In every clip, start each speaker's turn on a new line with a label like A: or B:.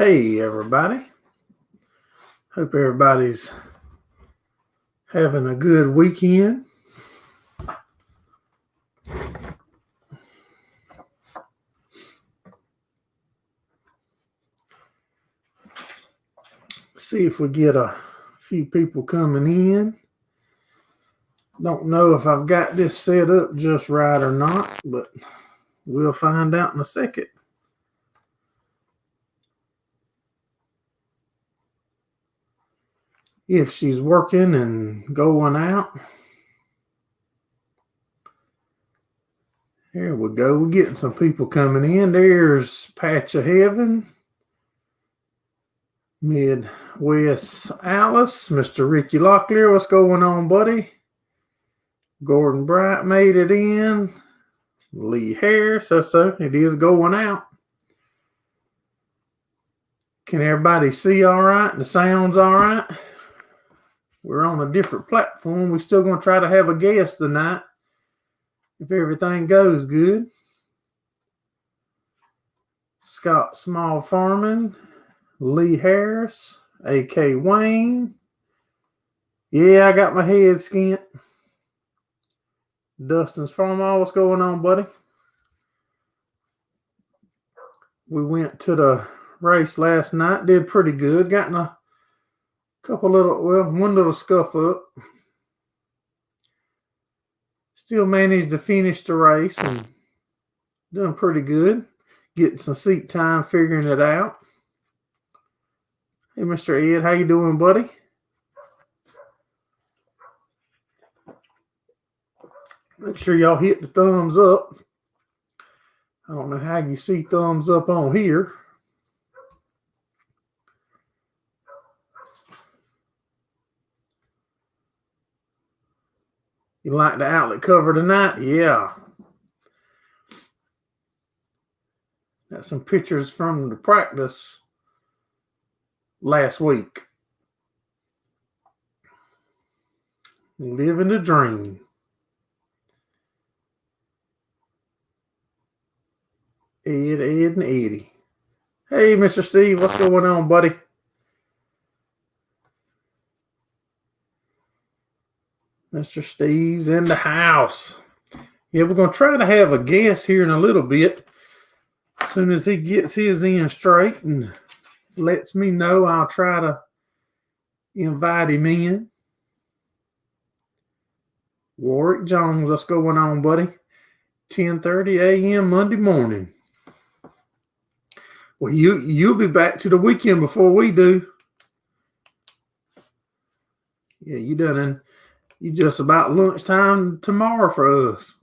A: Hey everybody, hope everybody's having a good weekend. See if we get a few people coming in. Don't know if I've got this set up just right or not, but we'll find out in a second. If she's working and going out. There we go. We're getting some people coming in. There's Patch of Heaven, Midwest Alice, Mr. Ricky Locklear. What's going on, buddy? Gordon Bright made it in. Lee Harris, so it is going out. Can everybody see all right? The sound's all right? We're on a different platform. We're still going to try to have a guest tonight if everything goes good. Scott Small Farming, Lee Harris, A.K. Wayne. Yeah, I got my head skint. Dustin's Farm. What's going on, buddy? We went to the race last night. Did pretty good. Gotten a couple little, one little scuff up. Still managed to finish the race and doing pretty good. Getting some seat time, figuring it out. Hey, Mr. Ed, how you doing, buddy? Make sure y'all hit the thumbs up. I don't know how you see thumbs up on here. You like the outlet cover tonight? Yeah. Got some pictures from the practice last week. Living the dream. Ed, and Eddie. Hey, Mr. Steve, what's going on, buddy? Mr. Steve's in the house. Yeah, we're going to try to have a guest here in a little bit. As soon as he gets his in straight and lets me know, I'll try to invite him in. Warwick Jones, what's going on, buddy? 10:30 a.m. Monday morning. Well, you'll be back to the weekend before we do. Yeah, you just about lunchtime tomorrow for us.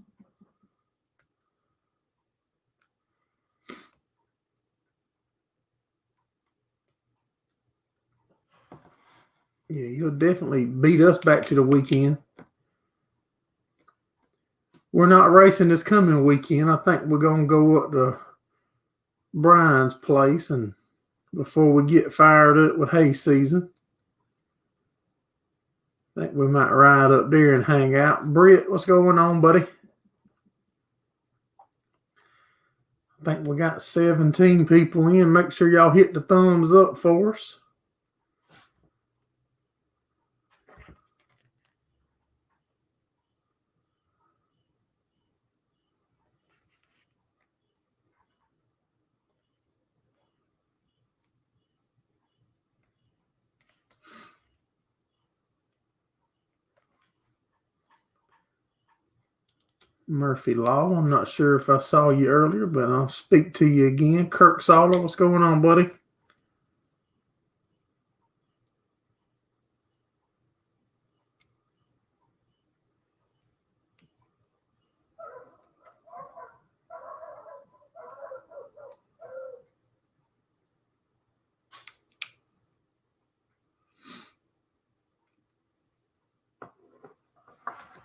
A: Yeah, you'll definitely beat us back to the weekend. We're not racing this coming weekend. I think we're going to go up to Brian's place and before we get fired up with hay season. I think we might ride up there and hang out. Britt, what's going on, buddy? I think we got 17 people in. Make sure y'all hit the thumbs up for us. Murphy Law, I'm not sure if I saw you earlier, but I'll speak to you again. Kirk Sala, what's going on, buddy?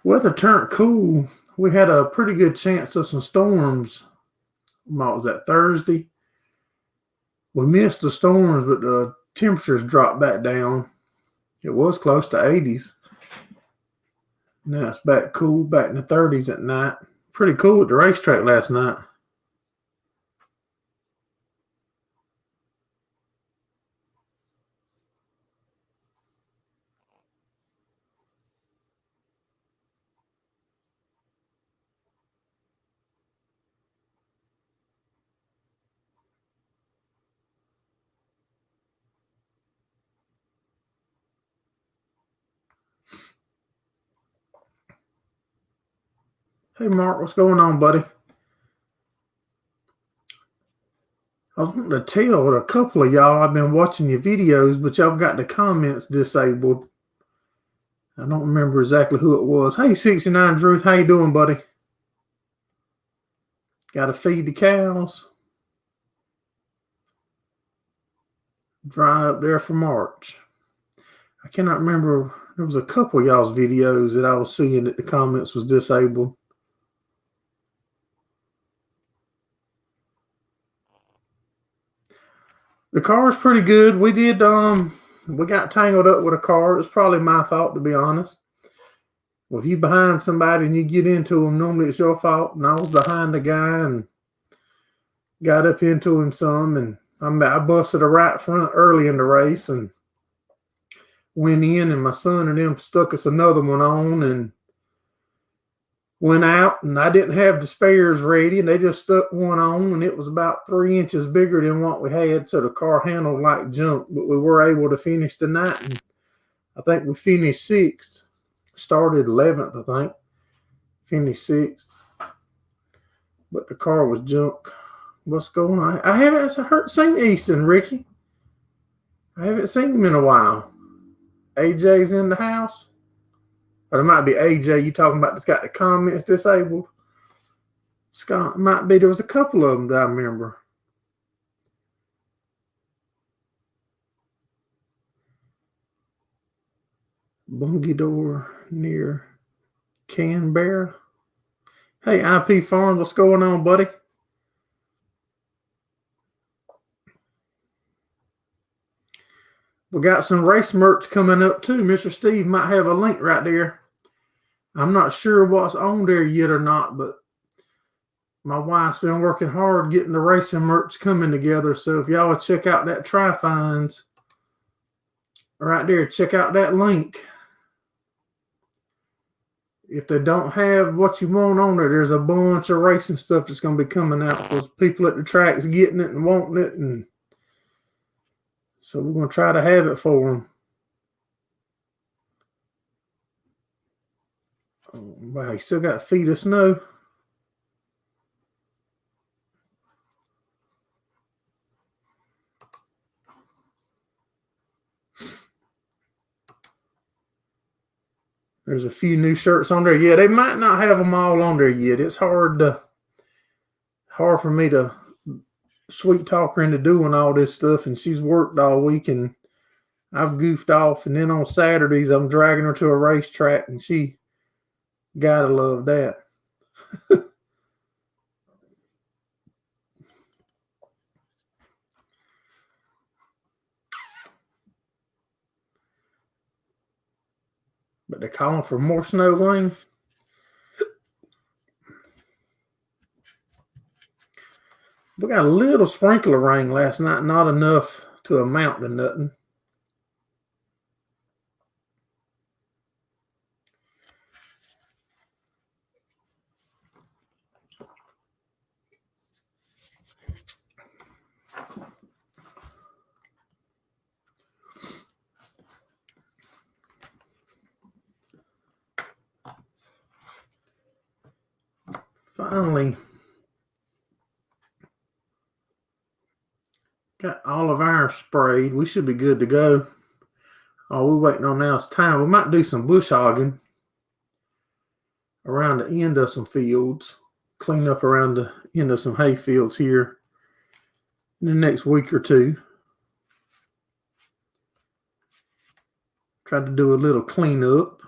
A: Weather turned cool. We had a pretty good chance of some storms. What was that, Thursday? We missed the storms, but the temperatures dropped back down. It was close to 80s. Now it's back cool, back in the 30s at night. Pretty cool at the racetrack last night. Hey, Mark, what's going on, buddy? I was wanting to tell a couple of y'all I've been watching your videos, but y'all got the comments disabled. I don't remember exactly who it was. Hey, 69 Druth, how you doing, buddy? Got to feed the cows. Dry up there for March. I cannot remember. There was a couple of y'all's videos that I was seeing that the comments was disabled. The car is pretty good. We got tangled up with a car. It was probably my fault, to be honest. Well, if you behind somebody and you get into them, normally it's your fault. And I was behind the guy and got up into him some, and I busted a right front early in the race and went in, and my son and them stuck us another one on and went out, and I didn't have the spares ready, and they just stuck one on, and it was about 3 inches bigger than what we had, so the car handled like junk, but we were able to finish the night, and I think we finished 6th, started 11th, I think, finished 6th, but the car was junk. What's going on? I haven't seen Easton, Ricky. I haven't seen him in a while. AJ's in the house. Or it might be AJ you talking about that's got the comments disabled. Scott, might be. There was a couple of them that I remember. Bungie door near Canberra. Hey, IP Farms, what's going on, buddy? We got some race merch coming up too. Mr. Steve might have a link right there. I'm not sure what's on there yet or not, but my wife's been working hard getting the racing merch coming together. So if y'all would check out that Tri-Finds right there, check out that link. If they don't have what you want on there, there's a bunch of racing stuff that's going to be coming out because people at the track's getting it and wanting it. And so we're going to try to have it for them. Oh, wow, you still got feet of snow. There's a few new shirts on there. Yeah, they might not have them all on there yet. It's hard for me to sweet talk her into doing all this stuff, and she's worked all week, and I've goofed off. And then on Saturdays, I'm dragging her to a racetrack, and she gotta love that. But they're calling for more snow, Wayne. We got a little sprinkle of rain last night, not enough to amount to nothing. Finally got all of ours sprayed. We should be good to go. All we're waiting on now is time. We might do some bush hogging around the end of some fields, clean up around the end of some hay fields here in the next week or two. Try to do a little cleanup.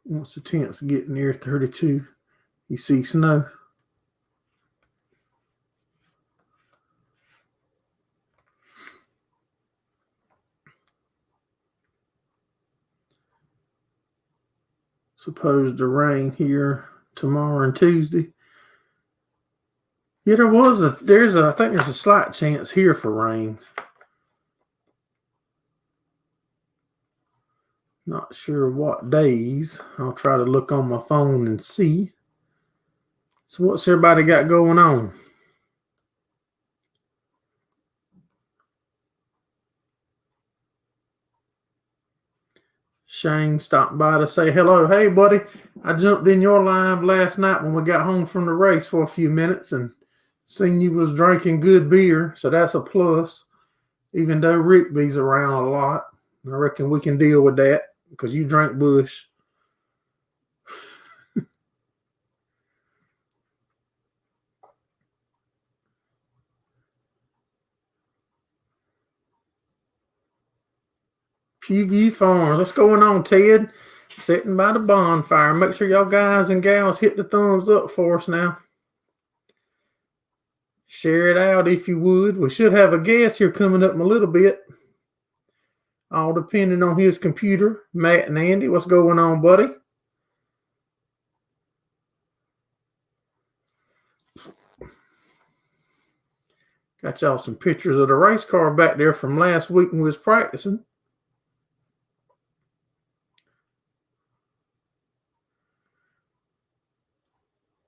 A: Once the temps get near 32, you see snow. Supposed to rain here tomorrow and Tuesday. Yeah, I think there's a slight chance here for rain. Not sure what days. I'll try to look on my phone and see. So what's everybody got going on? Shane stopped by to say hello. Hey, buddy, I jumped in your live last night when we got home from the race for a few minutes and seen you was drinking good beer, so that's a plus. Even though Rigby's around a lot, I reckon we can deal with that because you drink Bush. PV Farms. What's going on, Ted? Sitting by the bonfire. Make sure y'all guys and gals hit the thumbs up for us now. Share it out if you would. We should have a guest here coming up in a little bit. All depending on his computer. Matt and Andy, what's going on, buddy? Got y'all some pictures of the race car back there from last week when we was practicing.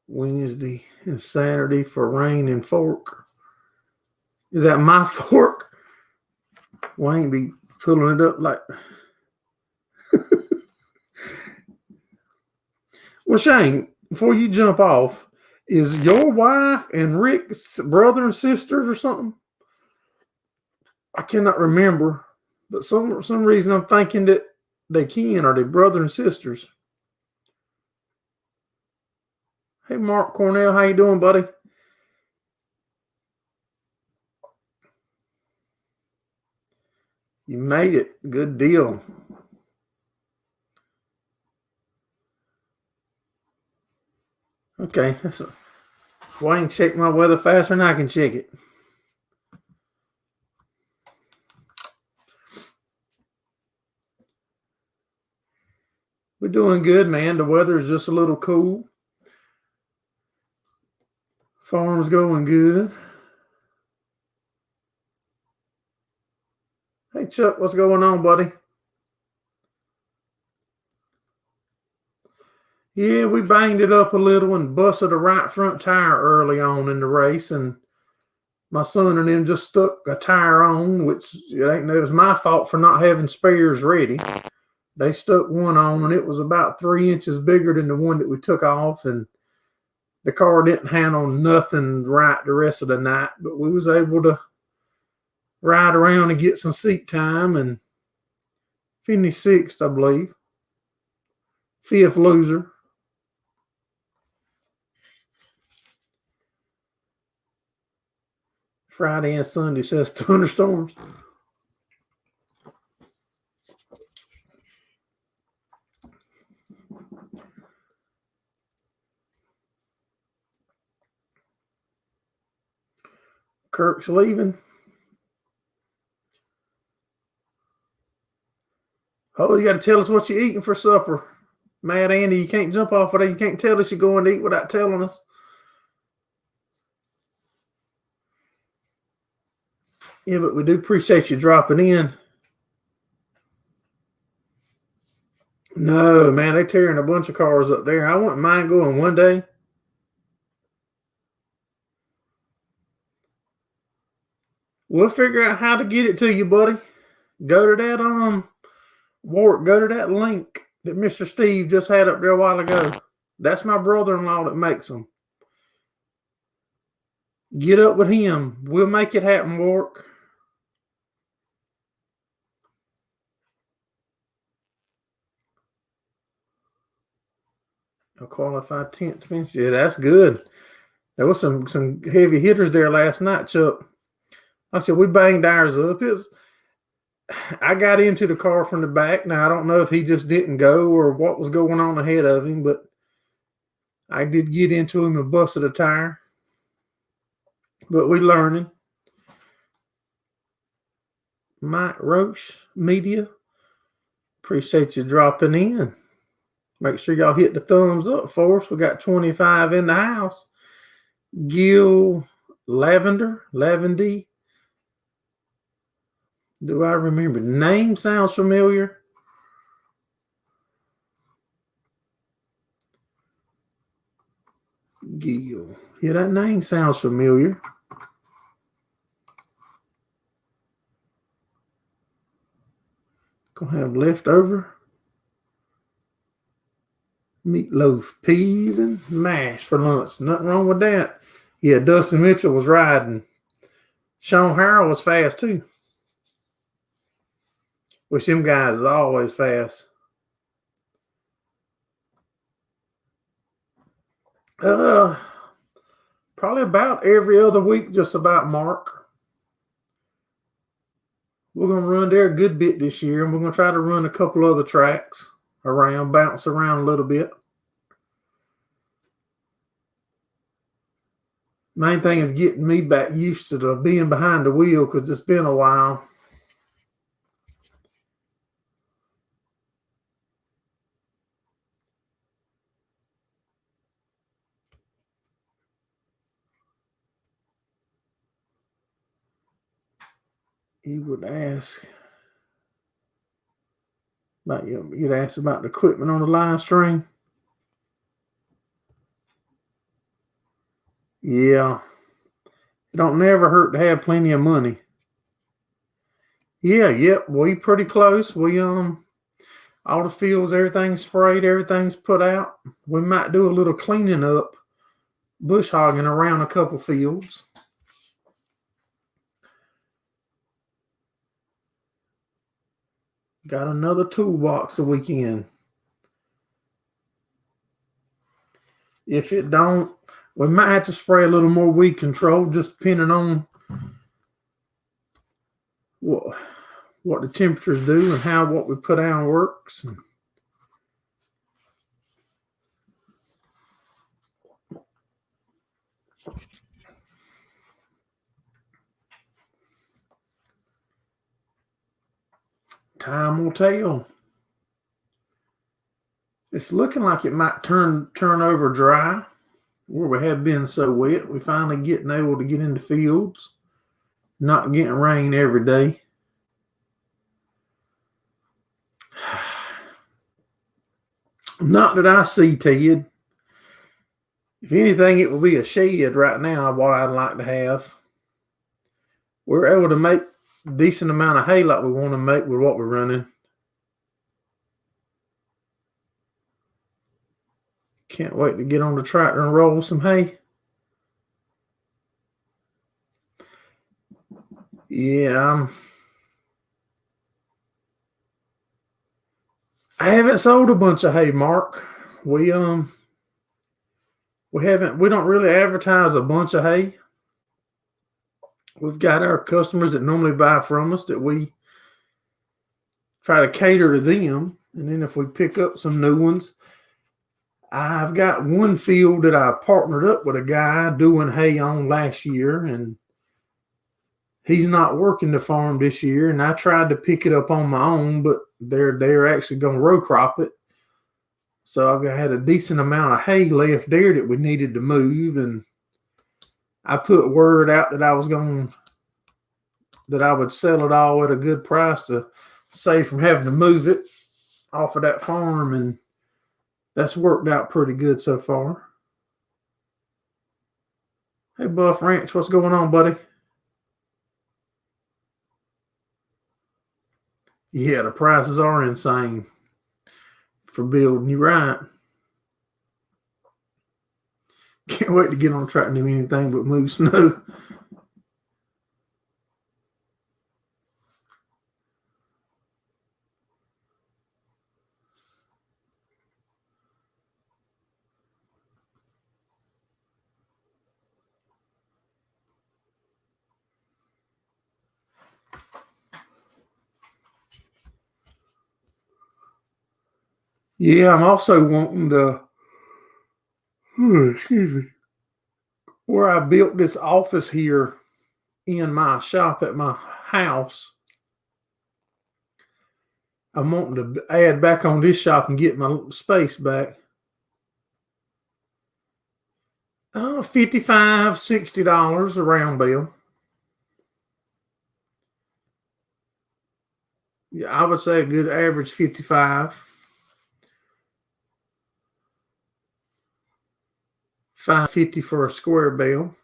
A: Wednesday and Saturday for Rain and Fork. Is that my fork? Well, I ain't be pulling it up like... Well, Shane, before you jump off, is your wife and Rick's brother and sisters or something? I cannot remember, but some reason I'm thinking that they can. Are they brother and sisters? Hey, Mark Cornell, how you doing, buddy? You made it. Good deal. Okay. Wayne check my weather faster than I can check it. We're doing good, man. The weather is just a little cool. Farm's going good. Hey, Chuck, what's going on, buddy? Yeah, we banged it up a little and busted a right front tire early on in the race, and my son and them just stuck a tire on, which it was my fault for not having spares ready. They stuck one on, and it was about 3 inches bigger than the one that we took off, and the car didn't handle nothing right the rest of the night, but we was able to ride around and get some seat time and finish sixth, I believe. Fifth loser. Friday and Sunday says thunderstorms. Kirk's leaving. Oh, you got to tell us what you're eating for supper. Mad Andy, you can't jump off of that. You can't tell us you're going to eat without telling us. Yeah, but we do appreciate you dropping in. No, man, they're tearing a bunch of cars up there. I wouldn't mind going one day. We'll figure out how to get it to you, buddy. Go to that go to that link that Mr. Steve just had up there a while ago. That's my brother-in-law that makes them. Get up with him. We'll make it happen, Warwick. A qualified 10th finish. Yeah, that's good. There was some heavy hitters there last night, Chuck. Like I said, we banged ours up. I got into the car from the back. Now, I don't know if he just didn't go or what was going on ahead of him, but I did get into him and busted a tire. But we learning. Mike Roach Media, appreciate you dropping in. Make sure y'all hit the thumbs up for us. We got 25 in the house. Gil Lavendy. Do I remember? Name sounds familiar. Gil. Yeah, that name sounds familiar. Gonna have leftover. Meatloaf, peas, and mash for lunch. Nothing wrong with that. Yeah, Dustin Mitchell was riding. Sean Harrell was fast too. Which them guys is always fast. Probably about every other week, just about, Mark. We're going to run there a good bit this year, and we're going to try to run a couple other tracks around, bounce around a little bit. Main thing is getting me back used to being behind the wheel because it's been a while. You would ask about you'd ask about the equipment on the live stream. Yeah, it don't never hurt to have plenty of money. Yeah, yep, we pretty close. We all the fields, everything's sprayed, everything's put out. We might do a little cleaning up, bush hogging around a couple fields. Got another toolbox the weekend. If it don't, we might have to spray a little more weed control, just depending on what the temperatures do and how what we put out works. Time will tell. It's looking like it might turn over dry where we have been so wet. We're finally getting able to get into fields, not getting rain every day. Not that I see, Ted. If anything, it will be a shed right now, what I'd like to have. We're able to make a decent amount of hay like we want to make with what we're running. Can't wait to get on the tractor and roll some hay. Yeah, I haven't sold a bunch of hay, Mark. We don't really advertise a bunch of hay. We've got our customers that normally buy from us that we try to cater to them. And then if we pick up some new ones, I've got one field that I partnered up with a guy doing hay on last year, and he's not working the farm this year. And I tried to pick it up on my own, but they're actually going to row crop it. So I've had a decent amount of hay left there that we needed to move, and I put word out that I would sell it all at a good price to save from having to move it off of that farm, and that's worked out pretty good so far. Hey, Buff Ranch, what's going on, buddy? Yeah, the prices are insane for building. You're right. Can't wait to get on the track and do anything but move snow. Yeah, I'm also wanting to, excuse me, where I built this office here in my shop at my house. I'm wanting to add back on this shop and get my space back. $55, $60 around bill. Yeah, I would say a good average 55. $5.50 for a square bill.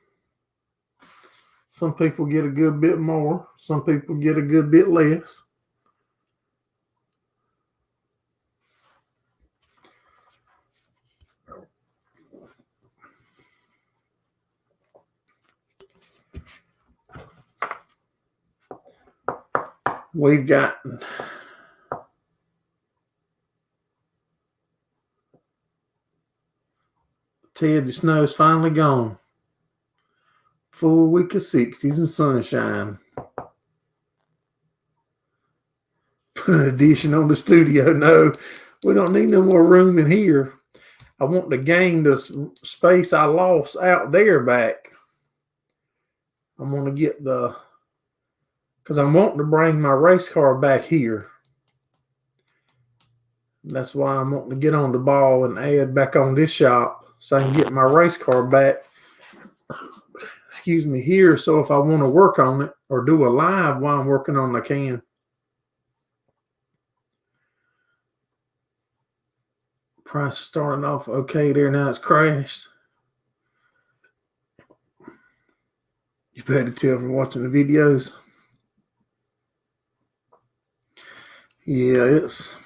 A: Some people get a good bit more. Some people get a good bit less. We've got Ted, the snow's finally gone. Full week of 60s and sunshine. Put an addition on the studio. No, we don't need no more room in here. I want to gain the space I lost out there back. I'm going to get because I'm wanting to bring my race car back here. That's why I'm wanting to get on the ball and add back on this shop so I can get my race car back, excuse me, here. So if I want to work on it or do a live while I'm working on, I can. Price is starting off okay there. Now it's crashed. You better tell from watching the videos. Yeah, it's...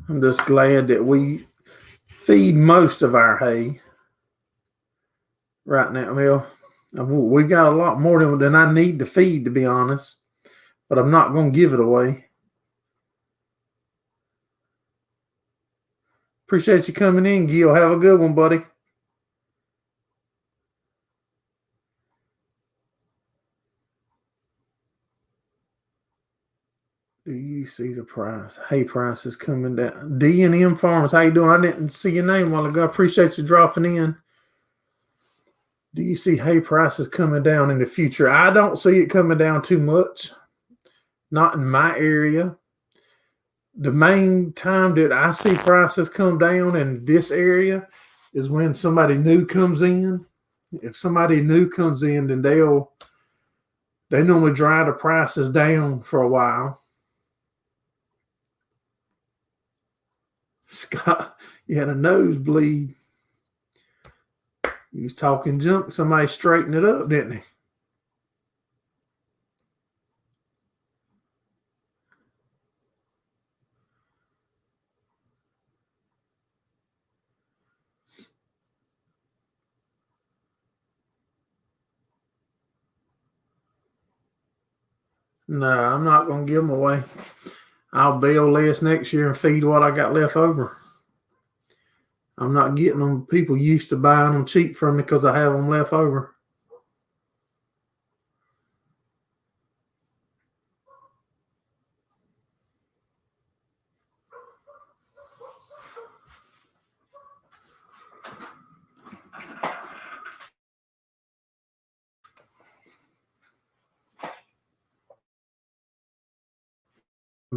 A: I'm just glad that we feed most of our hay right now. Well, we got a lot more than I need to feed, to be honest, but I'm not going to give it away. Appreciate you coming in, Gil. Have a good one, buddy. Do you see the price? Hay price is coming down. D&M Farms, how you doing? I didn't see your name a while ago. I appreciate you dropping in. Do you see hay prices coming down in the future? I don't see it coming down too much. Not in my area. The main time that I see prices come down in this area is when somebody new comes in. If somebody new comes in, then they normally drive the prices down for a while. Scott, you had a nosebleed. He was talking junk. Somebody straightened it up, didn't he? No, I'm not going to give them away. I'll bail less next year and feed what I got left over. I'm not getting them. People used to buying them cheap from me because I have them left over.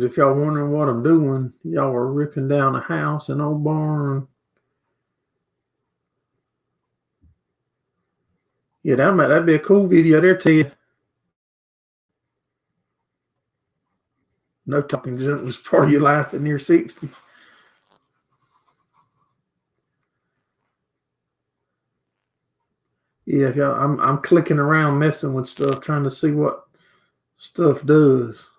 A: If y'all wondering what I'm doing, y'all are ripping down a house and old barn. Yeah, that'd be a cool video there, Ted. No talking junk was part of your life at near 60. Yeah, I'm clicking around, messing with stuff, trying to see what stuff does.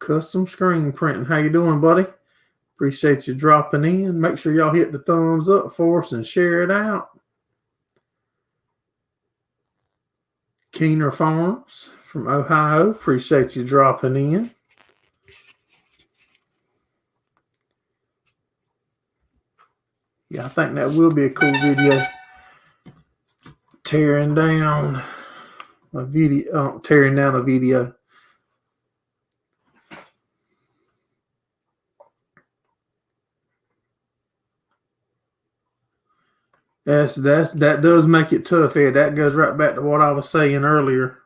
A: Custom screen printing. How you doing, buddy? Appreciate you dropping in. Make sure y'all hit the thumbs up for us and share it out. Keener Farms from Ohio. Appreciate you dropping in. Yeah, I think that will be a cool video. Tearing down a video. Tearing down a video. That does make it tough, Ed. That goes right back to what I was saying earlier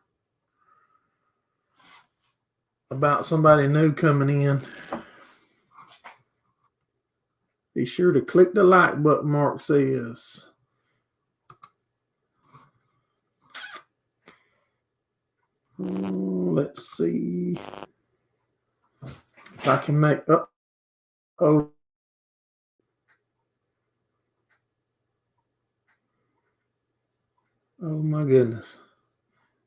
A: about somebody new coming in. Be sure to click the like button, Mark says. Let's see if I can make up. Oh my goodness.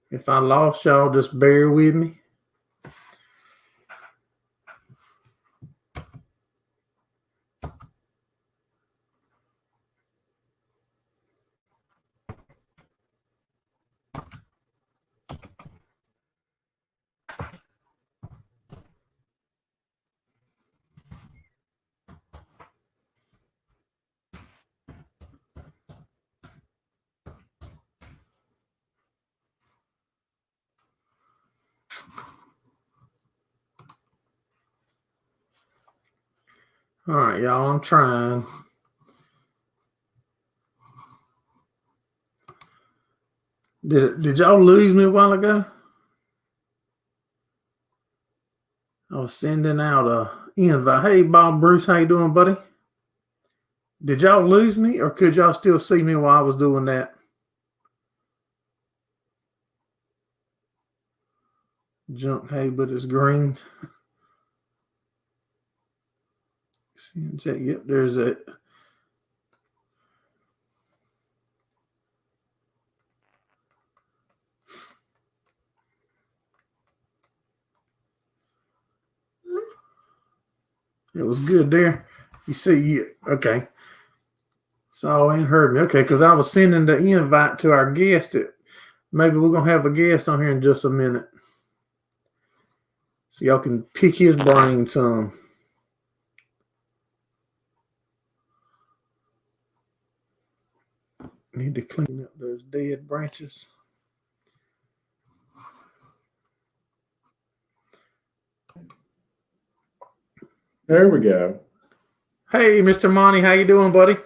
A: If I lost y'all, just bear with me. All right, y'all, I'm trying. Did y'all lose me a while ago? I was sending out a invite. Hey, Bob Bruce, how you doing, buddy? Did y'all lose me, or could y'all still see me while I was doing that? Junk, hey, but it's green. Yep, there's it. It was good there. You see, okay. So ain't heard me. Okay, because I was sending the invite to our guest. Maybe we're gonna have a guest on here in just a minute, so y'all can pick his brain some. Need to clean up those dead branches.
B: There we go.
A: Hey, Mr. Monty, how you doing, buddy?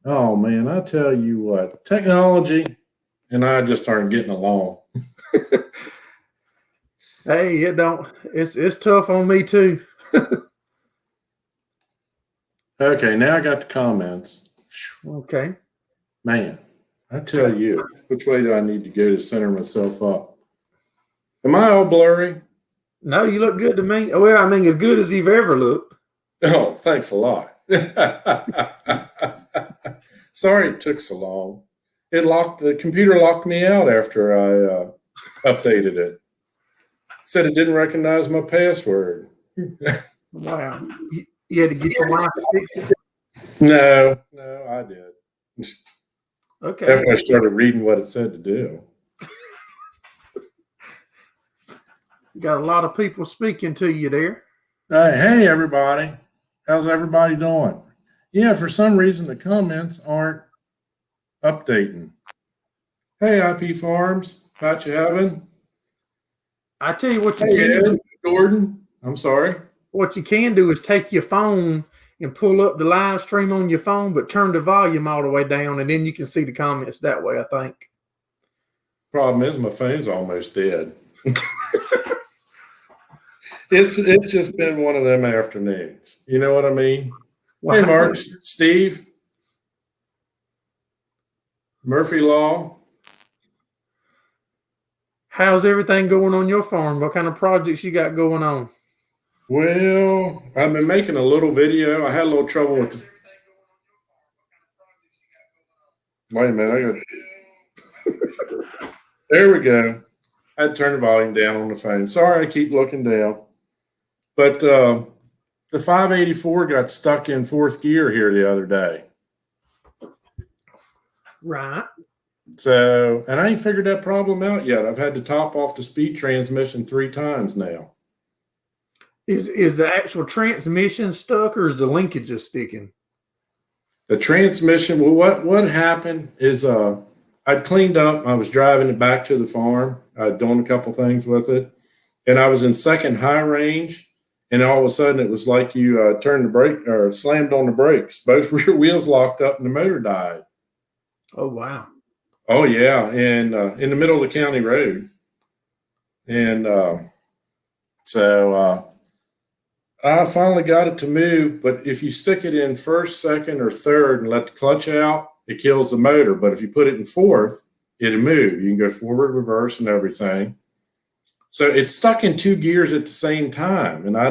B: Oh man, I tell you what, technology and I just aren't getting along.
A: Hey, it's tough on me too.
B: Okay, now I got the comments.
A: Okay.
B: Man, I tell you, which way do I need to go to center myself up? Am I all blurry?
A: No, you look good to me. Well, I mean, as good as you've ever looked.
B: Oh, thanks a lot. Sorry it took so long. The computer locked me out after I updated it. Said it didn't recognize my password.
A: Wow. You had to get your wife to fix it?
B: No, I did.
A: Okay.
B: After I started reading what it said to do.
A: Got a lot of people speaking to you there.
B: Hey, everybody. How's everybody doing? Yeah, for some reason, the comments aren't updating. Hey, IP Farms. Pat you having?
A: I tell you what you
B: Hey,
A: can
B: Ed, Jordan. I'm sorry.
A: What you can do is take your phone and pull up the live stream on your phone, but turn the volume all the way down, and then you can see the comments that way, I think.
B: Problem is, my phone's almost dead. It's just been one of them afternoons. You know what I mean? Well, hey, Mark, Steve, Murphy Law.
A: How's everything going on your farm? What kind of projects you got going on?
B: Well, I've been making a little video. I had a little trouble with. Wait a minute, There we go. I had to turn the volume down on the phone. Sorry, I keep looking down. But the 584 got stuck in fourth gear here the other day.
A: Right.
B: So, and I ain't figured that problem out yet. I've had to top off the speed transmission 3 times now.
A: Is the actual transmission stuck, or is the linkage just sticking?
B: The transmission, well, what happened is I'd cleaned up. I was driving it back to the farm. I'd done a couple things with it. And I was in second high range. And all of a sudden, it was like you turned the brake or slammed on the brakes. Both rear wheels locked up and the motor died.
A: Oh, wow.
B: Oh, yeah. And in the middle of the county road. And so I finally got it to move. But if you stick it in first, second, or third and let the clutch out, it kills the motor. But if you put it in fourth, it'll move. You can go forward, reverse, and everything. So it's stuck in 2 gears at the same time. And I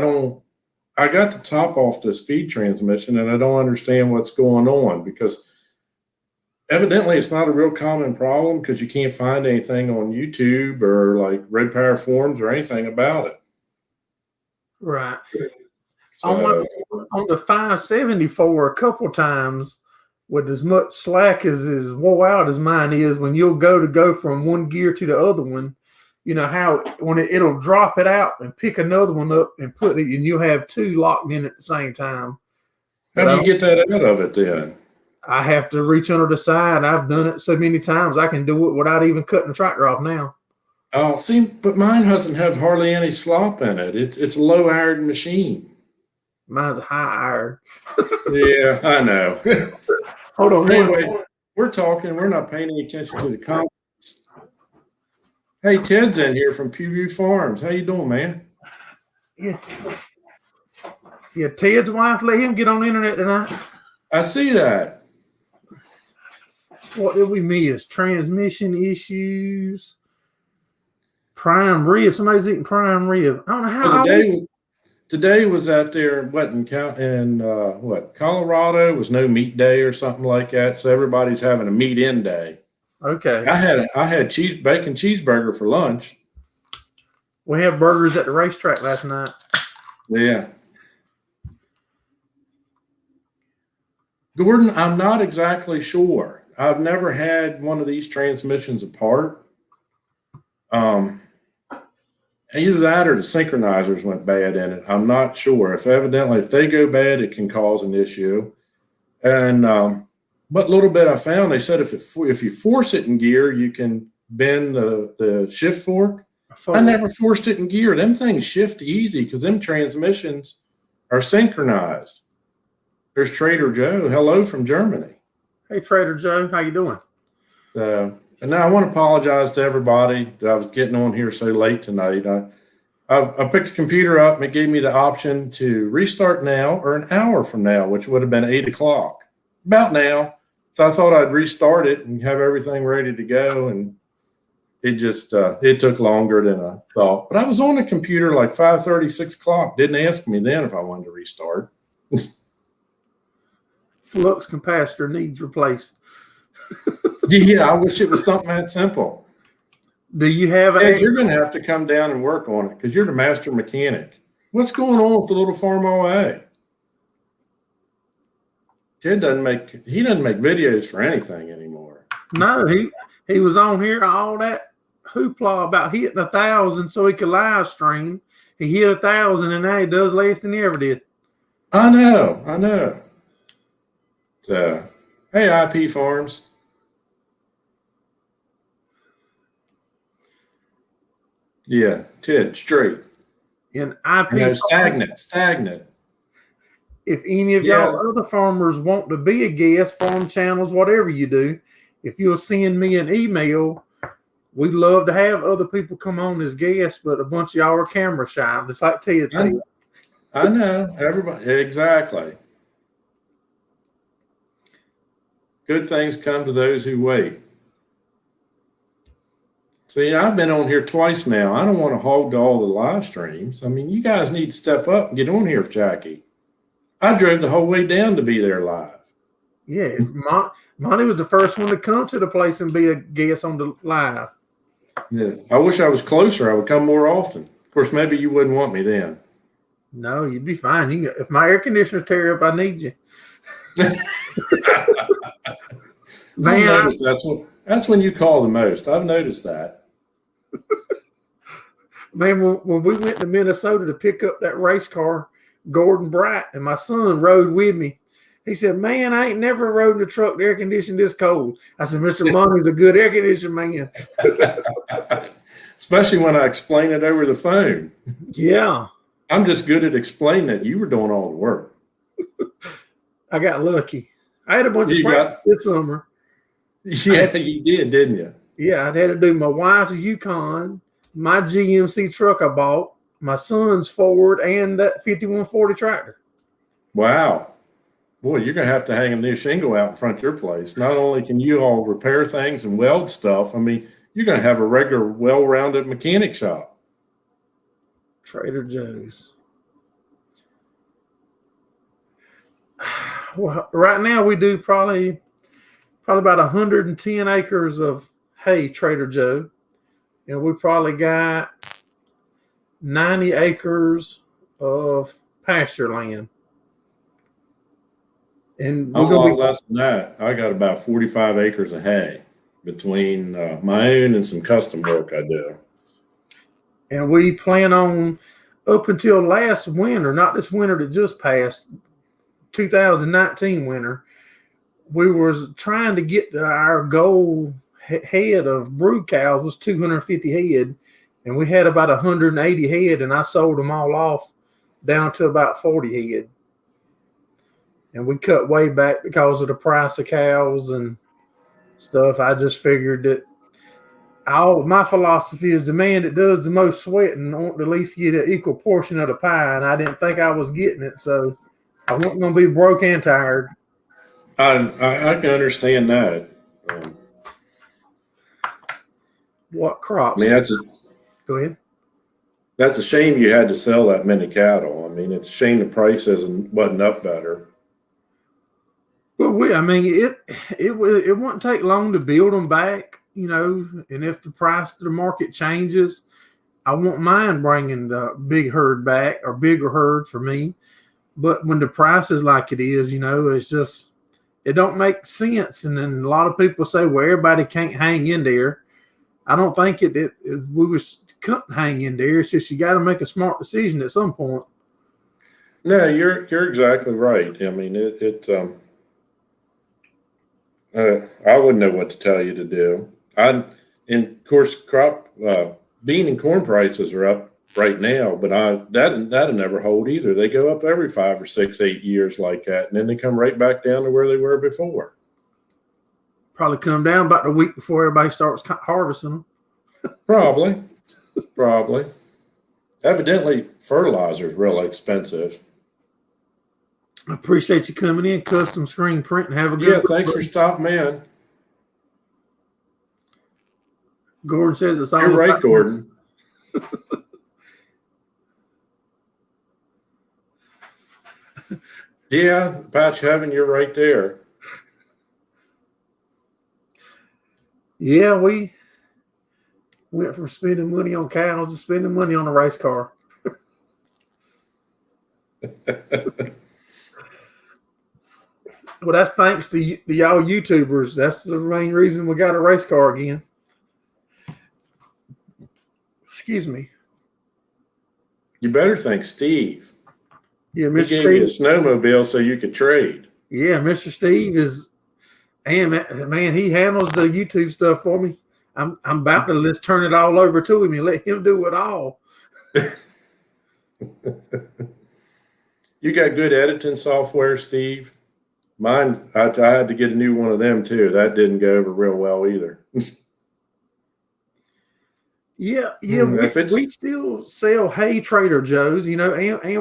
B: got the top off the speed transmission, and I don't understand what's going on, because evidently it's not a real common problem, because you can't find anything on YouTube or like Red Power forums or anything about it.
A: Right.
B: So,
A: on the 574, a couple times with as much slack as wore out as mine is, when you'll go from one gear to the other one, you know how when it'll drop it out and pick another one up and put it, and you'll have 2 locked in at the same time.
B: How do you get that out of it then?
A: I have to reach under the side. I've done it so many times. I can do it without even cutting the tractor off now.
B: Oh, see, but mine doesn't have hardly any slop in it. It's a low iron machine.
A: Mine's a high iron.
B: Yeah, I know.
A: Hold on.
B: Anyway, we're talking. We're not paying any attention to the comments. Hey, Ted's in here from Pewview Farms. How you doing, man?
A: Yeah. Yeah, Ted's wife let him get on the internet tonight.
B: I see that.
A: What did we miss? Transmission issues. Prime rib. Somebody's eating prime rib. I don't know how.
B: Well, today was out there. In Colorado? It was no meat day or something like that. So everybody's having a meat in day.
A: Okay.
B: I had bacon cheeseburger for lunch.
A: We had burgers at the racetrack last night.
B: Yeah. Gordon, I'm not exactly sure. I've never had one of these transmissions apart. Either that or the synchronizers went bad in it. I'm not sure. If they go bad, it can cause an issue. And but little bit I found, they said if you force it in gear, you can bend the shift fork. I never forced it in gear. Them things shift easy because them transmissions are synchronized. There's Trader Joe. Hello from Germany.
A: Hey, Trader Joe. How you doing?
B: And now I want to apologize to everybody that I was getting on here so late tonight. I picked the computer up and it gave me the option to restart now or an hour from now, which would have been 8 o'clock. About now. So I thought I'd restart it and have everything ready to go. And it just it took longer than I thought. But I was on the computer like 5:30, 6 o'clock. Didn't ask me then if I wanted to restart.
A: Flux capacitor needs replaced.
B: Yeah, I wish it was something that simple.
A: Do you have
B: Ed, you're going to have to come down and work on it because you're the master mechanic. What's going on with the little farm OA? Ted doesn't make videos for anything anymore.
A: No, he was on here all that hoopla about hitting 1,000 so he could live stream. He hit 1,000 and now he does less than he ever did.
B: I know. So, hey, IP Farms. Yeah, Ted, straight.
A: And IP
B: stagnant.
A: If any of y'all other farmers want to be a guest, farm channels, whatever you do, if you'll send me an email, we'd love to have other people come on as guests, but a bunch of y'all are camera shy, just like Ted said.
B: I know. Everybody, exactly. Good things come to those who wait. See, I've been on here twice now. I don't want to hog all the live streams. I mean, you guys need to step up and get on here with Jackie. I drove the whole way down to be there live.
A: Yeah, Monty was the first one to come to the place and be a guest on the live.
B: Yeah, I wish I was closer. I would come more often. Of course, maybe you wouldn't want me then.
A: No, you'd be fine. If my air conditioner tear up, I need you.
B: Man, that's when you call the most. I've noticed that.
A: Man, when we went to Minnesota to pick up that race car, Gordon Bright, and my son rode with me, he said, man, I ain't never rode in a truck air conditioned this cold. I said, Mr. Monty's a good air conditioning man.
B: Especially when I explain it over the phone.
A: Yeah.
B: I'm just good at explaining it. You were doing all the work.
A: I got lucky. I had a bunch of practice this summer.
B: Yeah, you did, didn't you?
A: Yeah, I had to do my wife's Yukon, my GMC truck I bought, my son's Ford, and that 5140 tractor.
B: Wow. Boy, you're going to hang a new shingle out in front of your place. Not only can you all repair things and weld stuff, I mean, you're going to have a regular, well-rounded mechanic shop.
A: Trader Joe's. Well, right now we do probably about 110 acres of hay, Trader Joe. And we probably got 90 acres of pasture land. And
B: I'm a lot less than that. I got about 45 acres of hay between my own and some custom work I do.
A: And we plan on, up until last winter, not this winter that just passed, 2019 winter, we was trying to get our goal head of brood cows was 250 head, and we had about 180 head, and I sold them all off down to about 40 head. And we cut way back because of the price of cows and stuff. I just figured that my philosophy is the man that does the most sweating want to at least get an equal portion of the pie, and I didn't think I was getting it, so I wasn't going to be broke and tired.
B: I can understand that.
A: What crops?
B: I mean,
A: Go ahead.
B: That's a shame you had to sell that many cattle. I mean, it's a shame the price wasn't up better.
A: Well, it wouldn't take long to build them back, and if the price of the market changes, I won't mind bringing the big herd back or bigger herd for me. But when the price is like it is, it's just, it don't make sense. And then a lot of people say, well, everybody can't hang in there. I don't think we couldn't hang in there. It's just you got to make a smart decision at some point.
B: No, you're exactly right. I mean, I wouldn't know what to tell you to do. And of course, bean and corn prices are up right now, but that'll never hold either. They go up every 5 or 6, 8 years like that, and then they come right back down to where they were before.
A: Probably come down about the week before everybody starts harvesting them.
B: Probably. Evidently, fertilizer is real expensive.
A: I appreciate you coming in, custom screen print, and have a good
B: Yeah, thanks for stopping in.
A: Gordon says it's all.
B: You're right, Gordon. Yeah, Patch Heaven, you're right there.
A: Yeah, we went from spending money on cows to spending money on a race car. Well, that's thanks to y'all YouTubers. That's the main reason we got a race car again. Excuse me.
B: You better thank Steve.
A: Yeah, Mr.
B: He gave you a snowmobile so you could trade.
A: Yeah, Mr. Steve is, and man, he handles the YouTube stuff for me. I'm about to let's turn it all over to him and let him do it all.
B: You got good editing software, Steve? Mine, I had to get a new one of them too. That didn't go over real well either.
A: Yeah, we still sell hay Trader Joe's, and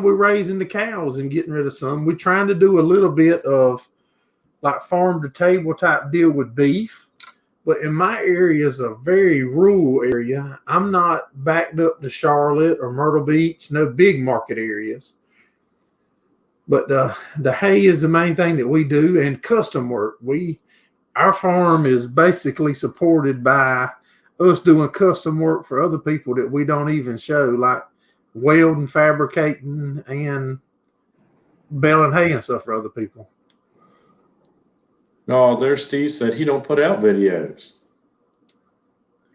A: we're raising the cows and getting rid of some. We're trying to do a little bit of like farm to table type deal with beef. But in my area is a very rural area. I'm not backed up to Charlotte or Myrtle Beach, no big market areas. But the hay is the main thing that we do, and custom work. Our farm is basically supported by us doing custom work for other people that we don't even show, like welding, fabricating, and baling hay and stuff for other people.
B: No, there's Steve said he don't put out videos.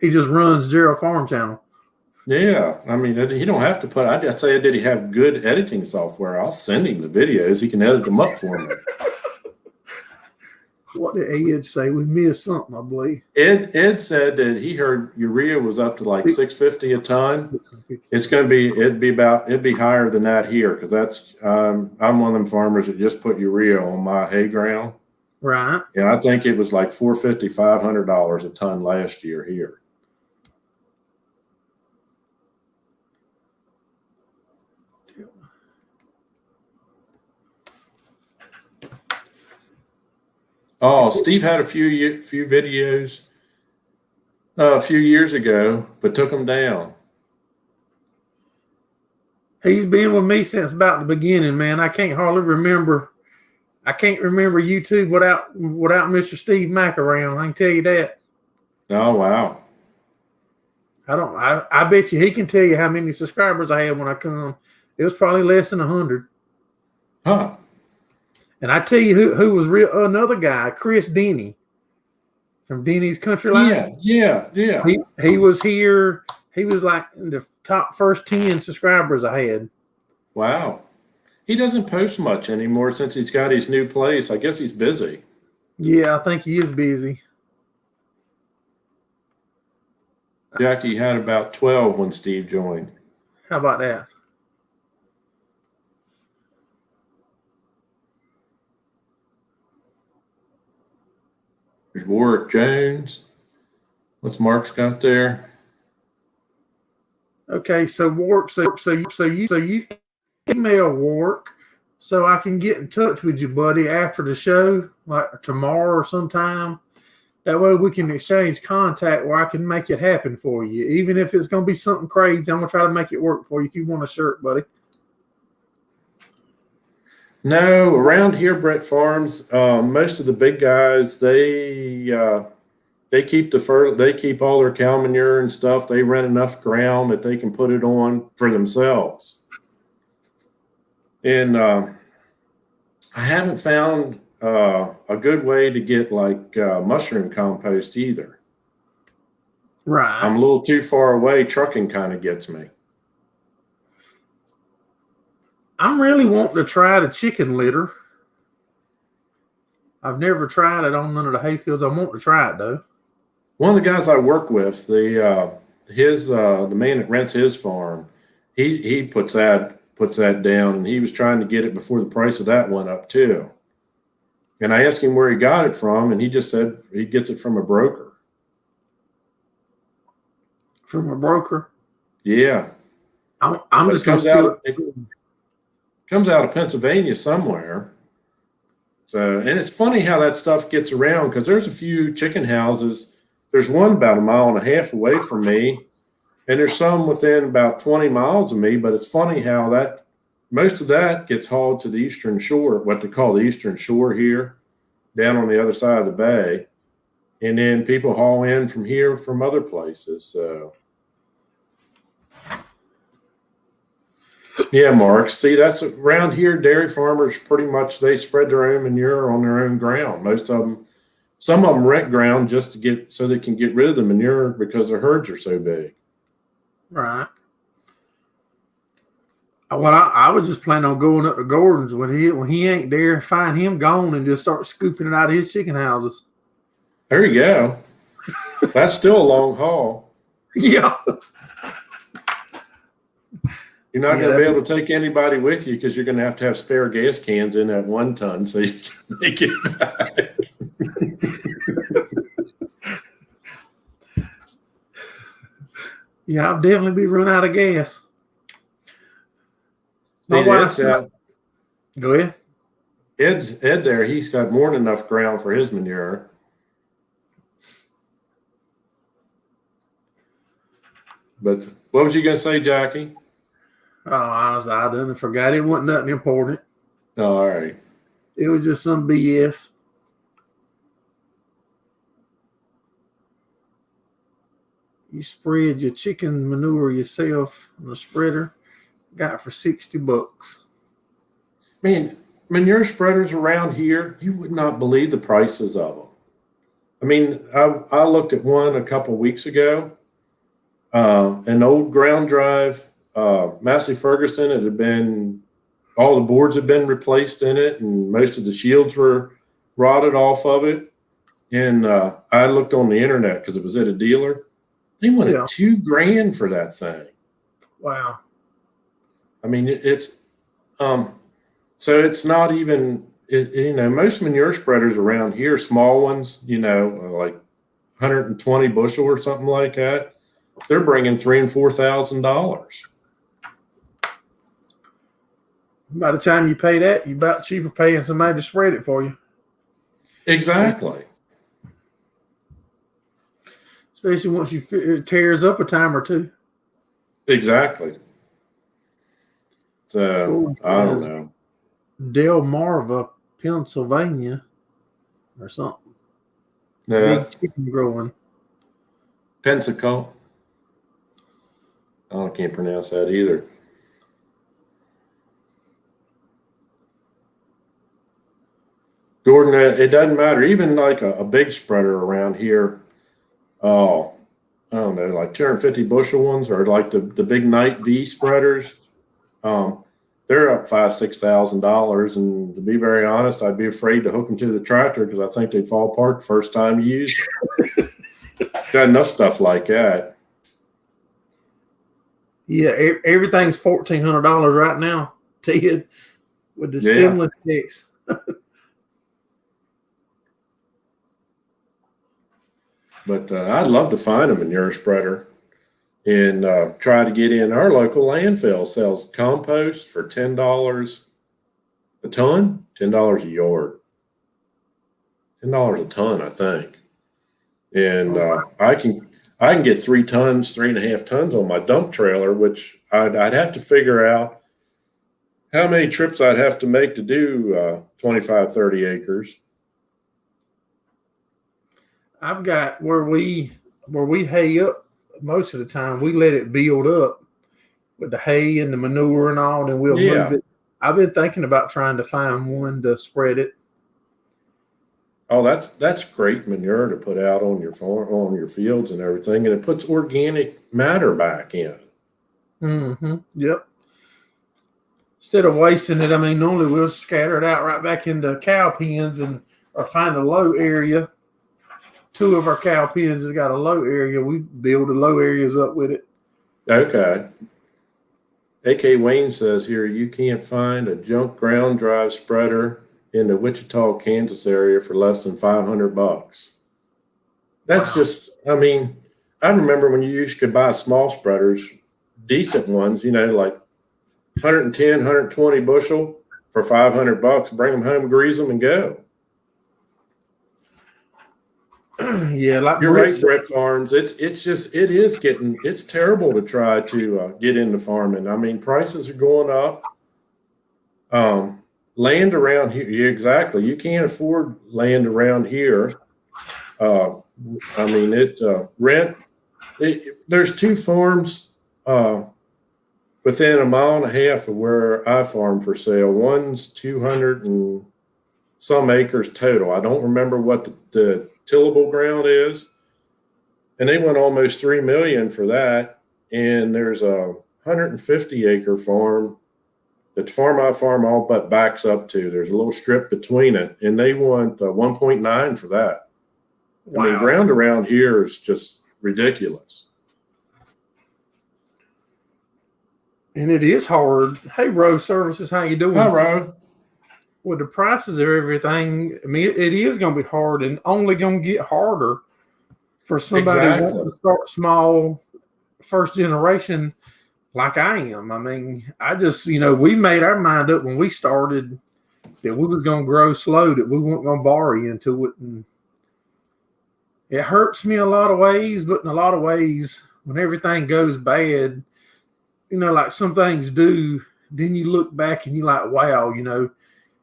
A: He just runs Gerald Farm Channel.
B: Yeah, I mean, he don't have to put. I'd say, did he have good editing software? I'll send him the videos. He can edit them up for me.
A: What did Ed say? We missed something, I believe.
B: Ed said that he heard urea was up to like $6.50 a ton. It'd be higher than that here because that's I'm one of them farmers that just put urea on my hay ground.
A: Right.
B: Yeah, I think it was like $450, $500 a ton last year here. Oh, Steve had a few videos a few years ago, but took them down.
A: He's been with me since about the beginning, man. I can't remember YouTube without Mr. Steve Mack around. I can tell you that.
B: Oh, wow.
A: I bet you he can tell you how many subscribers I had when I come. It was probably less than 100.
B: Huh.
A: And I tell you who was another guy, Chris Denny from Denny's Country Line.
B: Yeah.
A: He was here. He was like in the top first 10 subscribers I had.
B: Wow. He doesn't post much anymore since he's got his new place. I guess he's busy.
A: Yeah, I think he is busy.
B: Jackie had about 12 when Steve joined.
A: How about that?
B: There's Warwick Jones. What's Mark's got there?
A: Okay, so Warwick, so you email Warwick so I can get in touch with you, buddy, after the show, like tomorrow or sometime. That way we can exchange contact where I can make it happen for you. Even if it's going to be something crazy, I'm going to try to make it work for you if you want a shirt, buddy.
B: No, around here, Brett Farms, most of the big guys, they keep they keep all their cow manure and stuff. They rent enough ground that they can put it on for themselves. And I haven't found a good way to get like mushroom compost either.
A: Right.
B: I'm a little too far away. Trucking kind of gets me.
A: I'm really wanting to try the chicken litter. I've never tried it on none of the hay fields. I want to try it though.
B: One of the guys I work with, the man that rents his farm, he puts that down, and he was trying to get it before the price of that went up too. And I asked him where he got it from, and he just said he gets it from a broker.
A: From a broker?
B: Yeah.
A: I'm just going to
B: comes out of Pennsylvania somewhere. So, and it's funny how that stuff gets around, because there's a few chicken houses. There's one about 1.5 miles away from me, and there's some within about 20 miles of me. But it's funny how that most of that gets hauled to the eastern shore, what they call the eastern shore here, down on the other side of the bay, and then people haul in from here from other places. So. Yeah, Mark. See, that's around here. Dairy farmers pretty much they spread their own manure on their own ground. Most of them, some of them rent ground just to get so they can get rid of the manure because their herds are so big.
A: Right. Well, I was just planning on going up to Gordon's when he ain't there, find him gone, and just start scooping it out of his chicken houses.
B: There you go. That's still a long haul.
A: Yeah.
B: You're not going to be able to take anybody with you because you're going to have spare gas cans in that 1 ton so you can make it back.
A: Yeah, I'll definitely be run out of gas.
B: See,
A: Go ahead.
B: Ed there, he's got more than enough ground for his manure. But what was you going to say, Jackie?
A: Oh, I done forgot. It wasn't nothing important.
B: Oh, all right.
A: It was just some BS. You spread your chicken manure yourself on the spreader. Got it for $60.
B: Man, manure spreaders around here, you would not believe the prices of them. I mean, I looked at one a couple of weeks ago. An old ground drive. Massey Ferguson, it had been, all the boards had been replaced in it, and most of the shields were rotted off of it. And I looked on the internet because it was at a dealer. They wanted $2,000 for that thing.
A: Wow.
B: I mean, it's so it's not even, most manure spreaders around here, small ones, like 120 bushel or something like that, they're bringing $3,000 and $4,000.
A: By the time you pay that, you're about cheaper paying somebody to spread it for you.
B: Exactly.
A: Especially once it tears up a time or two.
B: Exactly. So, I don't know.
A: Delmarva, Pennsylvania, or something.
B: No,
A: big chicken growing.
B: Pensacola. I can't pronounce that either. Gordon, it doesn't matter. Even like a big spreader around here, I don't know, like 250 bushel ones, or like the big Night V spreaders. They're up $5,000-$6,000, and to be very honest, I'd be afraid to hook them to the tractor because I think they'd fall apart the first time you use them. Got enough stuff like that.
A: Yeah, everything's $1,400 right now, Ted, with the stimulus checks.
B: But I'd love to find a manure spreader and try to get in. Our local landfill sells compost for $10 a ton, $10 a yard, $10 a ton, I think. And I can get 3 tons, 3.5 tons on my dump trailer, which I'd have to figure out how many trips I'd have to make to do 25, 30 acres.
A: I've got where we hay up most of the time. We let it build up with the hay and the manure and all, and we'll move it. I've been thinking about trying to find one to spread it.
B: Oh, that's great manure to put out on your farm, on your fields and everything, and it puts organic matter back in.
A: Mm-hmm. Yep. Instead of wasting it, I mean, normally we'll scatter it out right back into cow pens or find a low area. 2 of our cow pens has got a low area. We build the low areas up with it.
B: Okay. AK Wayne says here, you can't find a junk ground drive spreader in the Wichita, Kansas area for less than $500. That's just, I mean, I remember when you could buy small spreaders, decent ones, like 110, 120 bushel for $500. Bring them home, grease them, and go.
A: Yeah, like
B: you're right, Brett Farms. It is terrible to try to get into farming. I mean, prices are going up. Land around here, yeah, exactly. You can't afford land around here. I mean, there's 2 farms within a mile and a half of where I farm for sale. One's 200 and some acres total. I don't remember what the tillable ground is, and they went almost $3 million for that. And there's a 150-acre farm that the farm I farm all but backs up to. There's a little strip between it, and they want 1.9 for that. Wow. I mean, ground around here is just ridiculous.
A: And it is hard. Hey, Row Services, how you doing?
B: Hi, Row.
A: With the prices of everything, I mean, it is going to be hard and only going to get harder for somebody wanting to start small, first generation like I am. I mean, I just, we made our mind up when we started that we was going to grow slow, that we weren't going to borrow into it. And it hurts me a lot of ways, but in a lot of ways, when everything goes bad, like some things do, then you look back and you're like, wow,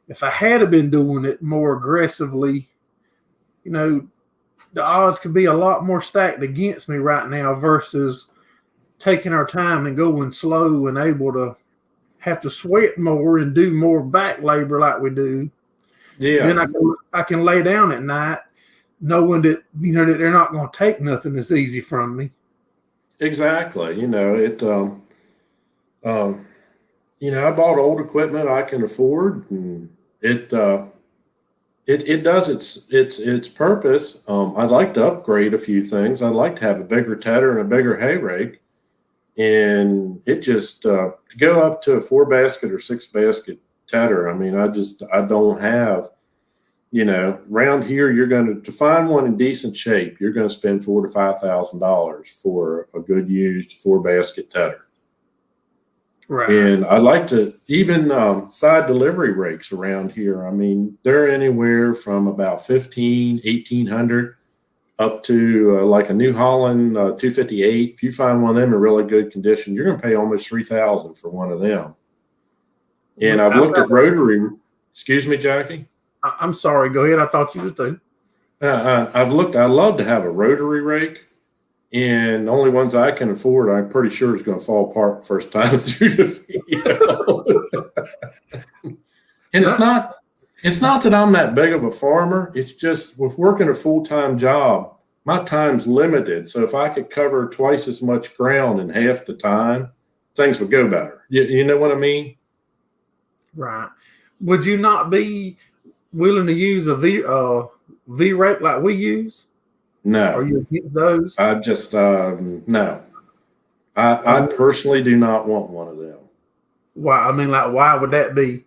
A: if I had been doing it more aggressively, the odds could be a lot more stacked against me right now versus taking our time and going slow and able to have to sweat more and do more back labor like we do. Yeah. And then I can lay down at night knowing that, that they're not going to take nothing that's easy from me.
B: Exactly. I bought old equipment I can afford, and it does its purpose. I'd like to upgrade a few things. I'd like to have a bigger tedder and a bigger hay rake, and it just to go up to a 4-basket or 6-basket tedder. I mean, I don't have. Around here, you're going to find one in decent shape. You're going to spend $4,000 to $5,000 for a good used 4-basket tedder. Right. And I like to even side delivery rakes around here. I mean, they're anywhere from about $1,500 up to like a New Holland 258. If you find one of them in really good condition, you're going to pay almost $3,000 for one of them. And I've looked at rotary. Excuse me, Jackie.
A: I'm sorry. Go ahead. I thought you was through.
B: I'd love to have a rotary rake. And the only ones I can afford, I'm pretty sure is going to fall apart the first time through the field. And it's not that I'm that big of a farmer. It's just with working a full-time job, my time's limited. So if I could cover twice as much ground in half the time, things would go better. You know what I mean?
A: Right. Would you not be willing to use a V rake like we use?
B: No.
A: Are you against those?
B: I just no. I personally do not want one of them.
A: Why? I mean, like, why would that be?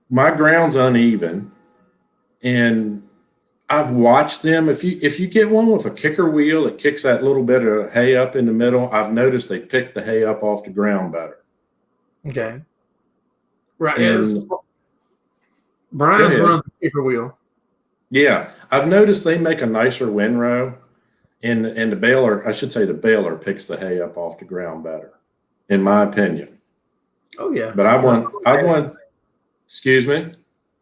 B: My ground's uneven, and I've watched them. If you get one with a kicker wheel that kicks that little bit of hay up in the middle, I've noticed they pick the hay up off the ground better.
A: Okay. Right.
B: And
A: Brian's runs the kicker wheel.
B: Yeah, I've noticed they make a nicer windrow, and the baler, I should say, the baler picks the hay up off the ground better, in my opinion.
A: Oh yeah.
B: But I want. Excuse me.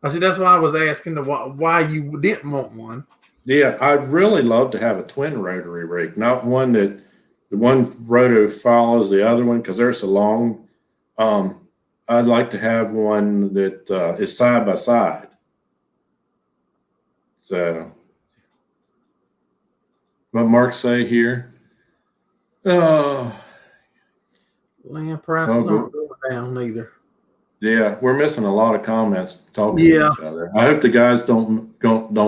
A: I said that's why I was asking why you didn't want one.
B: Yeah, I'd really love to have a twin rotary rake, not one that the one roto follows the other one because they're so long. I'd like to have one that is side by side. So, what Mark say here?
A: Land prices aren't going down either.
B: Yeah, we're missing a lot of comments talking to each other. I hope the guys don't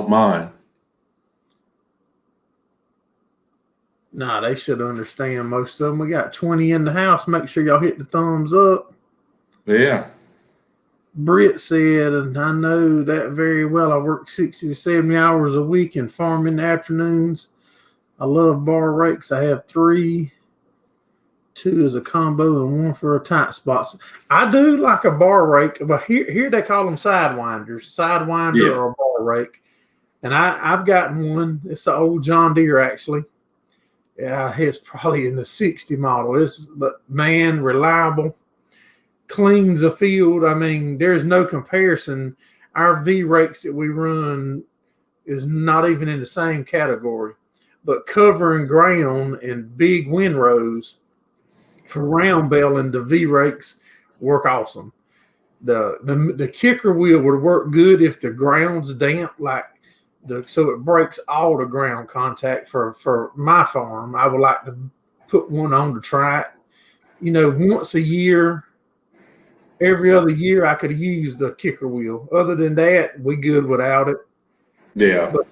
B: mind.
A: Nah, they should understand. Most of them. We got 20 in the house. Make sure y'all hit the thumbs up.
B: Yeah.
A: Britt said, and I know that very well. I work 60 to 70 hours a week and farm in the afternoons. I love bar rakes. I have 3. 2 is a combo and 1 for a tight spots. I do like a bar rake, but here they call them sidewinders, sidewinder or a bar rake. And I've gotten one. It's an old John Deere actually. Yeah, it's probably in the 60 model. But man, reliable, cleans the field. I mean, there's no comparison. Our V rakes that we run is not even in the same category. But covering ground and big windrows for round baling, the V rakes work awesome. The kicker wheel would work good if the ground's damp, so it breaks all the ground contact. For my farm, I would like to put one on to try it. Once a year, every other year, I could use the kicker wheel. Other than that, we good without it.
B: Yeah.
A: But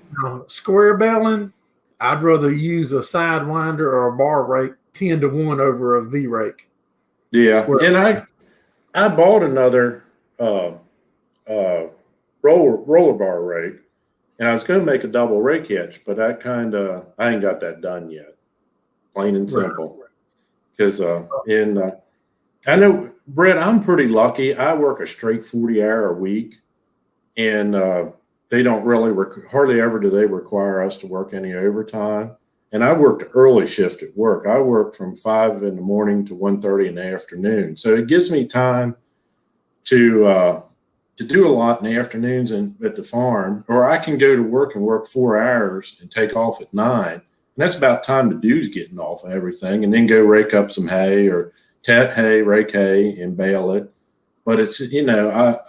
A: square baling, I'd rather use a sidewinder or a bar rake 10-1 over a V rake.
B: Yeah, and I bought another roller bar rake, and I was going to make a double rake hitch, but I ain't got that done yet. Plain and simple. Because I know, Brett, I'm pretty lucky. I work a straight 40-hour a week, and they don't really hardly ever do they require us to work any overtime. And I worked early shift at work. I work from 5 in the morning to 1:30 in the afternoon. So it gives me time to do a lot in the afternoons and at the farm, or I can go to work and work 4 hours and take off at 9. And that's about time the dew's getting off of everything, and then go rake up some hay or tat hay, rake hay, and bale it. But it's, in a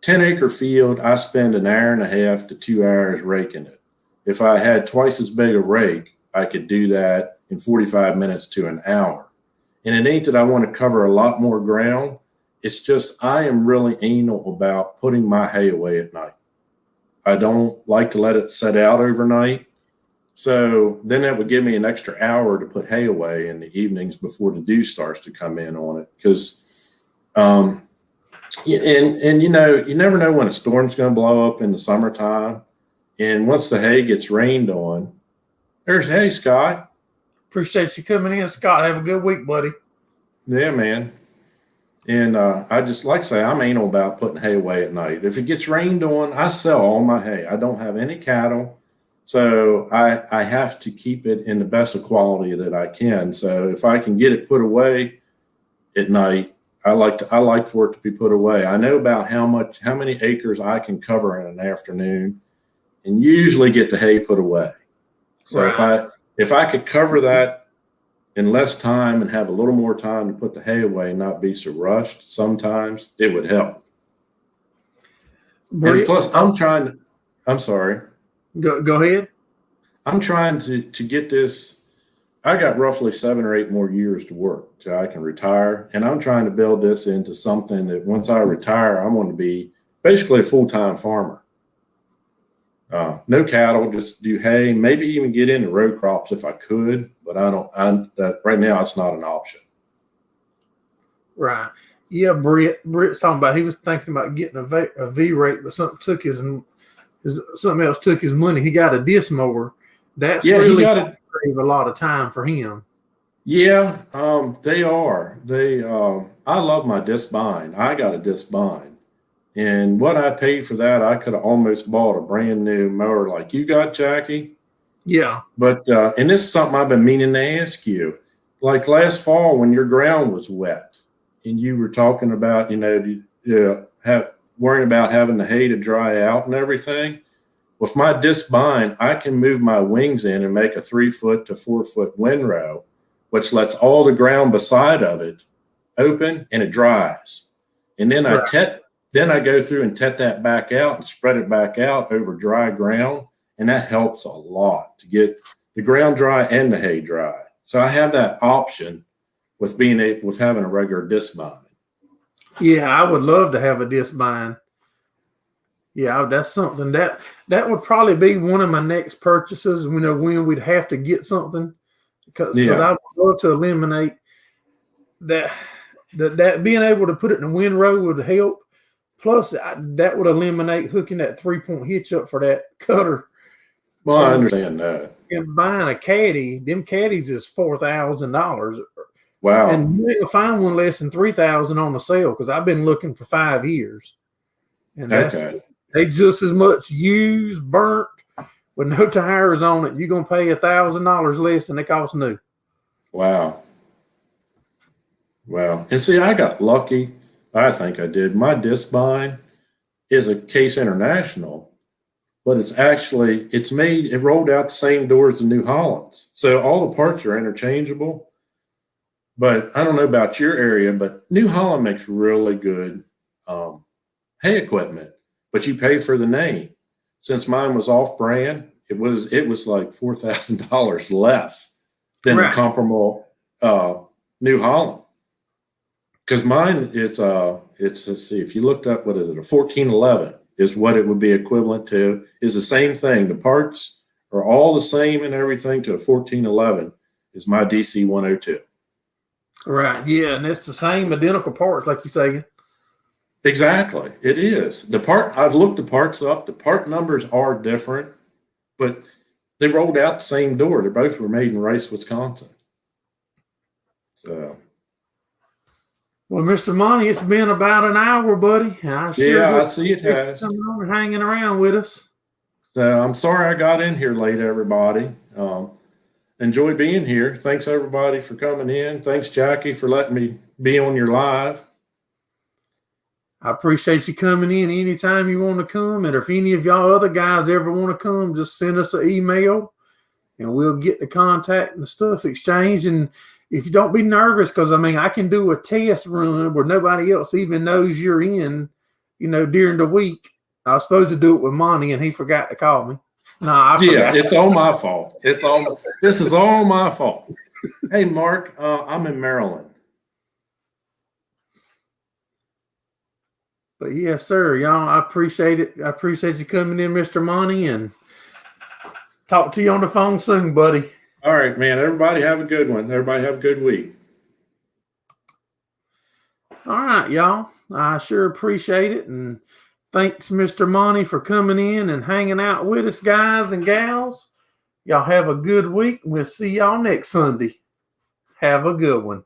B: 10-acre field, I spend an hour and a half to 2 hours raking it. If I had twice as big a rake, I could do that in 45 minutes to an hour. And it ain't that I want to cover a lot more ground. It's just I am really anal about putting my hay away at night. I don't like to let it set out overnight. So then that would give me an extra hour to put hay away in the evenings before the dew starts to come in on it. Because And you never know when a storm's going to blow up in the summertime. And once the hay gets rained on, there's hay, Scott.
A: Appreciate you coming in, Scott. Have a good week, buddy.
B: Yeah, man. And I just, like I say, I'm anal about putting hay away at night. If it gets rained on, I sell all my hay. I don't have any cattle. So I have to keep it in the best of quality that I can. So if I can get it put away at night, I like for it to be put away. I know about how many acres I can cover in an afternoon, and usually get the hay put away. So if I could cover that in less time and have a little more time to put the hay away and not be so rushed, sometimes it would help. And plus, I'm sorry.
A: Go ahead.
B: I'm trying to get this. I got roughly 7 or 8 more years to work till I can retire. And I'm trying to build this into something that once I retire, I want to be basically a full-time farmer. No cattle, just do hay, maybe even get into row crops if I could, but right now it's not an option.
A: Right. Yeah, Britt's talking about he was thinking about getting a V-rate, but something else took his money. He got a disc mower. That's
B: Yeah, he
A: really
B: got it.
A: save a lot of time for him.
B: Yeah, they are. I love my disc bind. I got a disc bind. And what I paid for that, I could have almost bought a brand new mower like you got, Jackie.
A: Yeah.
B: But, and this is something I've been meaning to ask you. Like last fall when your ground was wet and you were talking about, worrying about having the hay to dry out and everything. With my disc bind, I can move my wings in and make a 3 foot to 4 foot windrow, which lets all the ground beside of it open and it dries. And then I go through and tet that back out and spread it back out over dry ground. And that helps a lot to get the ground dry and the hay dry. So I have that option with having a regular disc bind.
A: Yeah, I would love to have a disc bind. Yeah, that's something that would probably be one of my next purchases. When we'd have to get something, because I would love to eliminate that being able to put it in the windrow would help. Plus, that would eliminate hooking that 3-point hitch up for that cutter.
B: Well, I understand that.
A: And buying a caddy, them caddies is $4,000.
B: Wow.
A: And you ain't find one less than $3,000 on the sale because I've been looking for 5 years. And they just as much used, burnt, with no tires on it. You're gonna pay $1,000 less than they cost new.
B: Wow. And see, I got lucky. I think I did. My disc bind is a Case International, but it rolled out the same door as the New Hollands. So all the parts are interchangeable. But I don't know about your area, but New Holland makes really good hay equipment, but you pay for the name. Since mine was off brand, it was like $4,000 less than the comparable New Holland. Because mine, let's see, if you looked up, what is it, a 1411 is what it would be equivalent to, is the same thing. The parts are all the same and everything to a 1411 is my DC 102.
A: Right, yeah, and it's the same identical parts, like you say.
B: Exactly, it is. I've looked the parts up. The part numbers are different, but they rolled out the same door. They both were made in Rice, Wisconsin. So.
A: Well, Mr. Monty, it's been about an hour, buddy. I
B: see it has.
A: Coming on and hanging around with us.
B: So I'm sorry I got in here late, everybody. Enjoy being here. Thanks, everybody, for coming in. Thanks, Jackie, for letting me be on your live.
A: I appreciate you coming in anytime you want to come. And if any of y'all other guys ever want to come, just send us an email and we'll get the contact and the stuff exchanged. And if you don't be nervous, because I can do a test run where nobody else even knows you're in, during the week. I was supposed to do it with Monty and he forgot to call me.
B: Yeah, it's all my fault. This is all my fault. Hey, Mark, I'm in Maryland.
A: But yes, sir, y'all, I appreciate it. I appreciate you coming in, Mr. Monty, and talk to you on the phone soon, buddy.
B: All right, man. Everybody have a good one. Everybody have a good week.
A: All right, y'all. I sure appreciate it. And thanks, Mr. Monty, for coming in and hanging out with us, guys and gals. Y'all have a good week. We'll see y'all next Sunday. Have a good one.